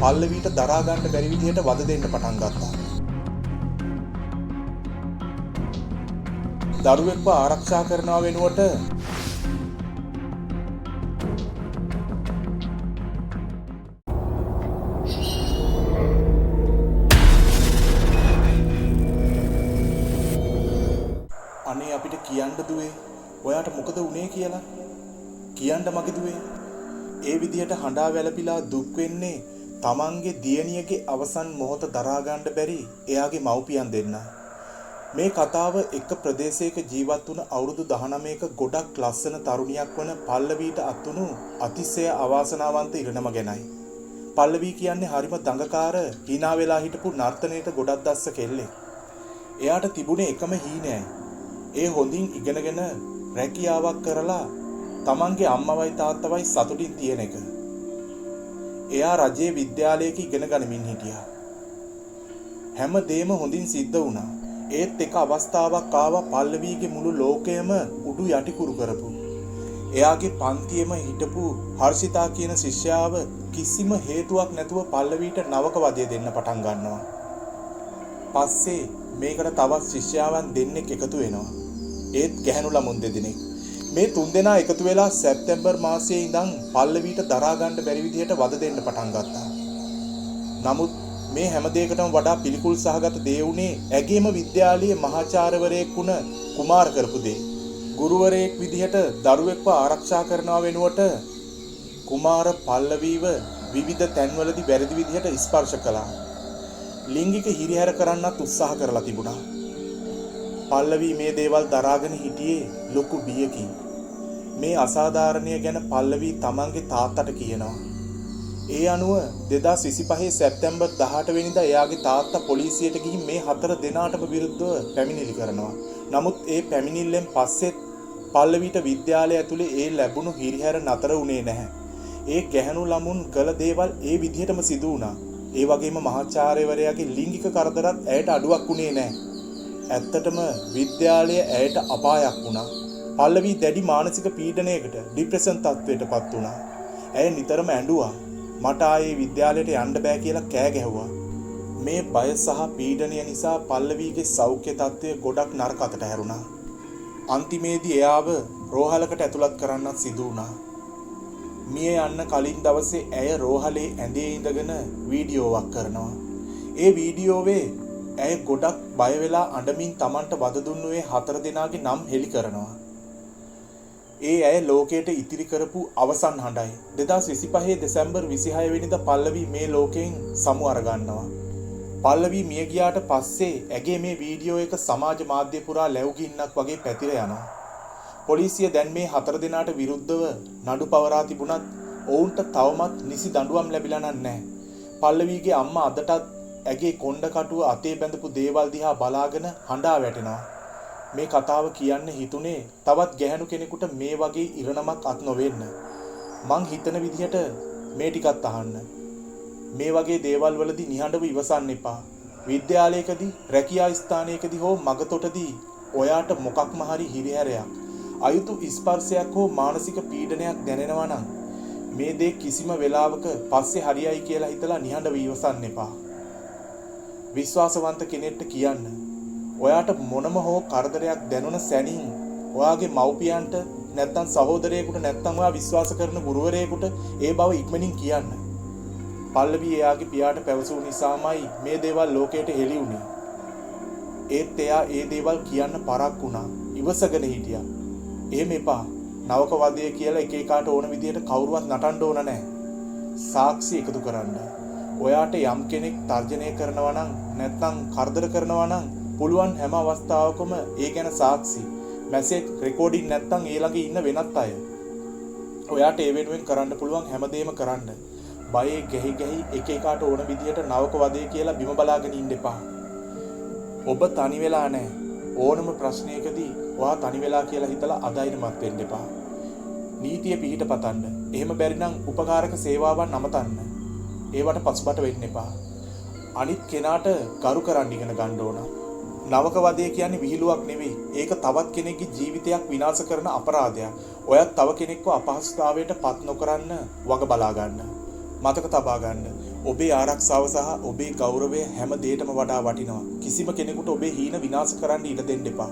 පල්ලවීට දරා ගන්න බැරි විදිහට වද දෙන්න පටන් ගත්තා. දරුවෙක්ව ආරක්ෂා කරනවා වෙනුවට අනේ අපිට කියන්න දුවේ ඔයාට මොකද වුනේ කියලා කියන්න මගේ දුවේ. ඒ විදිහට හඬා වැළපිලා දුක් වෙන්නේ තමන්ගේ දියණියගේ අවසන් මොහොත දරා ගන්න බැරි එයාගේ මව්පියන් දෙන්න. මේ කතාව එක ප්‍රදේශයක ජීවත් වුණ අවුරුදු 19ක ගොඩක් ලස්සන තරුණියක් වන පල්ලවීට අත්තුණු අතිශය අවාසනාවන්ත ඉරණම ගැනයි. පල්ලවී කියන්නේ හරිම දඟකාර hina වෙලා හිටපු නර්තනයට ගොඩක් දැස්ස කෙල්ලෙක්. එයාට තිබුණේ එකම හීනයයි. ඒ හොඳින් ඉගෙනගෙන රැකියාවක් කරලා තමන්ගේ අම්මවයි තාත්තවයි සතුටින් තියෙන එක. එයා රජයේ විද්‍යාලයක ඉගෙන ගනිමින් හිටියා. හැම දෙයක්ම හොඳින් සිද්ධ වුණා. ඒත් එක අවස්ථාවක් ආවා පල්ලවීගේ මුළු ලෝකයම උඩු යටිකුරු කරපු. එයාගේ පන්තියේම හිටපු හර්ෂිතා කියන ශිෂ්‍යාව කිසිම හේතුවක් නැතුව පල්ලවීට නවක වදය දෙන්න පටන් ගන්නවා. පස්සේ මේකට තවත් ශිෂ්‍යාවන් දෙන්නෙක් එකතු වෙනවා. ඒත් ගැහැණු ළමුන් දෙදෙනෙක්. මේ තුන්දෙනා එකතු වෙලා සැප්තැම්බර් මාසයේ ඉඳන් පල්ලවීට දරා ගන්න බැරි විදිහට වද දෙන්න පටන් ගත්තා. නමුත් මේ හැම දෙයකටම වඩා පිළිකුල් සහගත දේ උනේ ඇගේම විද්‍යාලයේ මහාචාර්යවරයෙක් වුණ කුමාර කරපු දේ. ගුරුවරයෙක් විදිහට දරුවෙක්ව ආරක්ෂා කරනවා වෙනුවට කුමාර පල්ලවීව විවිධ තැන්වලදී වැරදි විදිහට ස්පර්ශ කළා. ලිංගික හිරිහැර කරන්නත් උත්සාහ කරලා තිබුණා. පල්ලවී මේ දේවල් දරාගෙන හිටියේ ලොකු බියකින්. මේ අසාධාරණය ගැන පල්ලවී තමන්ගේ තාත්තට කියනවා. ඒ අනුව 2025 සැප්තැම්බර් 18 වෙනිදා එයාගේ තාත්තා පොලිසියට ගිහින් මේ හතර දෙනාටම විරුද්ධව පැමිණිලි කරනවා. නමුත් ඒ පැමිණිල්ලෙන් පස්සෙත් පල්ලවීට විද්‍යාලය ඇතුලේ ඒ ලැබුණු හිරිහැර නතර වුණේ නැහැ. ඒ ගැහැණු ළමුන් කළ දේවල් ඒ විදිහටම සිදු වුණා. ඒ වගේම මහාචාර්යවරයාගේ ලිංගික කරදරත් ඇයට අඩුවක් වුණේ නැහැ. ඇත්තටම විද්‍යාලය ඇයට අපායක් වුණා. පල්ලවී දැඩි මානසික පීඩනයකට ડિප්‍රෙෂන් තත්ත්වයටපත් වුණා. ඇය නිතරම ඇඬුවා. මට ආයේ විද්‍යාලයට යන්න බෑ කියලා කෑ ගැහුවා. මේ බය සහ පීඩනය නිසා පල්ලවීගේ සෞඛ්‍ය තත්ත්වය ගොඩක් නරකට හැරුණා. අන්තිමේදී එයාව රෝහලකට ඇතුළත් කරන්නත් සිදු වුණා. මිය යන්න කලින් දවසේ ඇය රෝහලේ ඇඳේ ඉඳගෙන වීඩියෝවක් කරනවා. ඒ වීඩියෝවේ ඇය ගොඩක් බය වෙලා අඬමින් Tamanට වද දුන්නු ඒ හතර දෙනාගේ නම් හෙළි කරනවා. ඒ ඇය ලෝකයට ඉතිරි කරපු අවසන් හඬයි. 2025 දෙසැම්බර් 26 වෙනිදා පල්ලවී මේ ලෝකයෙන් සමු අරගන්නවා. පල්ලවී මිය ගියාට පස්සේ ඇගේ මේ වීඩියෝ එක සමාජ මාධ්‍ය පුරා ලැබුගින්නක් වගේ පැතිර යනවා. පොලිසිය දැන් මේ හතර දෙනාට විරුද්ධව නඩු පවරා තිබුණත් ඔවුන්ට තවමත් නිසි දඬුවම් ලැබිලා නැහැ. පල්ලවීගේ අම්මා අදටත් ඇගේ කොණ්ඩ කටුව අතේ බැඳපු දේවල් දිහා බලාගෙන හඬා වැටෙනවා. මේ කතාව කියන්න හිතුනේ තවත් ගැහැණු කෙනෙකුට මේ වගේ ඉරණමක් අත් නොවෙන්න. මං හිතන විදිහට මේ ටිකත් අහන්න. මේ වගේ දේවල් වලදී නිහඬව ඉවසන්න එපා. විද්‍යාලයකදී, රැකියා ස්ථානයකදී හෝ මගතොටදී ඔයාට මොකක්ම හරි හිරිහැරයක්, අයුතු ස්පර්ශයක් හෝ මානසික පීඩනයක් දැනෙනවා නම් මේ දේ කිසිම වෙලාවක පස්සේ හරියයි කියලා හිතලා නිහඬව ඉවසන්න එපා. විශ්වාසවන්ත කෙනෙක්ට කියන්න. ඔයාට මොනම හෝ කරදරයක් දැනුණ සැනින් ඔයාගේ මව්පියන්ට නැත්නම් සහෝදරයෙකුට නැත්නම් ඔයා විශ්වාස කරන ගුරුවරයෙකුට ඒ බව ඉක්මනින් කියන්න. පල්ලවී එයාගේ පියාට පැවසූ නිසාමයි මේ දේවල් ලෝකයට හෙළි වුණේ. ඒත් එයා ඒ දේවල් කියන්න පරක් වුණා. ඉවසගෙන හිටියා. එහෙම එපා. නවක වදය කියලා එක එකාට ඕන විදියට කවුරුවත් නටන්න ඕන නැහැ. සාක්ෂි එකතු කරන්න. ඔයාට යම් කෙනෙක් තර්ජනය කරනවා නම් නැත්නම් කරදර කරනවා නම් පුළුවන් හැම අවස්ථාවකම ඒ ගැන සාක්ෂි, මැසේජ්, රෙකෝඩින් නැත්නම් ඒ ළඟ ඉන්න වෙනත් අය. ඔයාට ඒ වෙනුවෙන් කරන්න පුළුවන් හැමදේම කරන්න. බයේ ගැහි එක එකාට ඕන විදියට නවක වදේ කියලා බිම බලාගෙන ඉන්න එපා. ඔබ තනි වෙලා නැහැ. ඕනම ප්‍රශ්නයකදී ඔයා තනි වෙලා කියලා හිතලා අධෛර්යමත් වෙන්න එපා. නීතිය පිහිට පතන්න. එහෙම බැරි නම් උපකාරක සේවාවන් අමතන්න. ඒවට පසුබට වෙන්න එපා. අනිත් කෙනාට ගරු කරන්න ඉගෙන ගන්න ඕන. නවක වදේ කියන්නේ විහිළුවක් නෙවෙයි. ඒක තවත් කෙනෙක්ගේ ජීවිතයක් විනාශ කරන අපරාධයක්. ඔයත් තව කෙනෙක්ව අපහසුතාවයට පත් නොකරන්න වග බලා ගන්න. මතක තබා ගන්න. ඔබේ ආරක්ෂාව සහ ඔබේ ගෞරවය හැම දෙයකටම වඩා වටිනවා. කිසිම කෙනෙකුට ඔබේ හීන විනාශ කරන්න ඉඩ දෙන්න එපා.